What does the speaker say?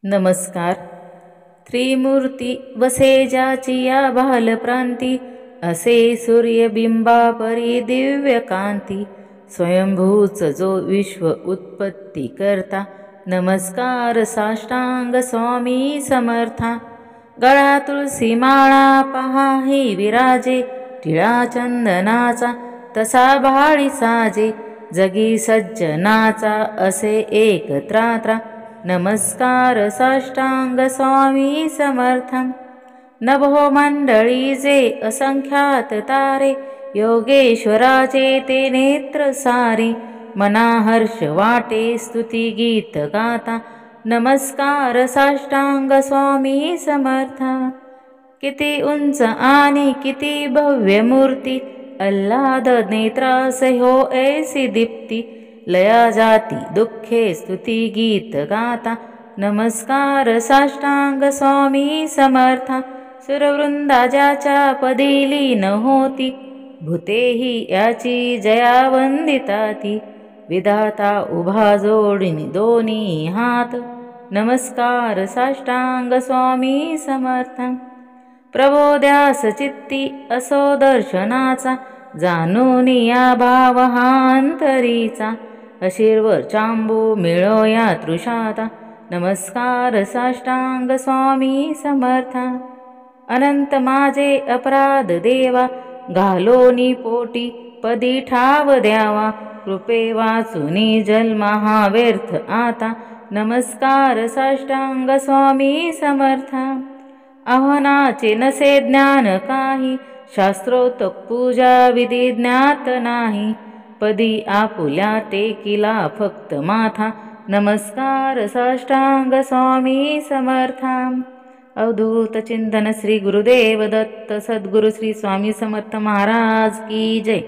नमस्कार. त्रिमूर्ती वसे ज्याची या बालप्रांती, असे सूर्यबिंबा परी दिव्य कांती. स्वयंभूच जो विश्व उत्पत्ती करता, नमस्कार साष्टांग स्वामी समर्था. गळा तुळसी माळा पहा ही विराजे, टिळा चंदनाचा तसा भाळी साजे. जगी सज्जनाचा असे एक त्रात्रा, नमस्कार साष्टांग स्वामी समर्थं. नभो मंडळीचे असंख्यात तारे, योगेश्वराचे ते नेत्र सारे. मना हर्ष वाटे स्तुती गीत गाता, नमस्कार साष्टांग स्वामी समर्था. किती उंच आणि किती भव्य मूर्ती, आल्हाद नेत्रासे हो ऐसी दीप्ती. लया जाती दुःखे स्तुती गीत गाता, नमस्कार साष्टांग स्वामी समर्था. सुरवृंदा ज्याच्या पदी लीन होती, भूतेही याची जया वंदिताती. विधाता उभा जोडीनी दोन्ही हात, नमस्कार साष्टांग स्वामी समर्था. प्रबोध्यास चित्ती असो दर्शनाचा, जाणून या भाव हा अंतरीचा. अशीर्वर चांबू मिळो या तृषाता, नमस्कार साष्टांग स्वामी समर्था. अनंत माझे अपराध देवा, घालोनी पोटी पदी ठाव द्यावा. कृपे वाचुनी जन्म हा व्यर्थ आता, नमस्कार साष्टांग स्वामी समर्था. आव्हानाचे नसे ज्ञान काही, शास्त्रोक्त पूजा विधी ज्ञात नाही. पदी आपुल्या टेकिला फक्त माथा, नमस्कार साष्टांग स्वामी समर्था. अवधूत चिंतन श्री गुरुदेव दत्त सद्गुरु श्री स्वामी समर्थ महाराज की जय.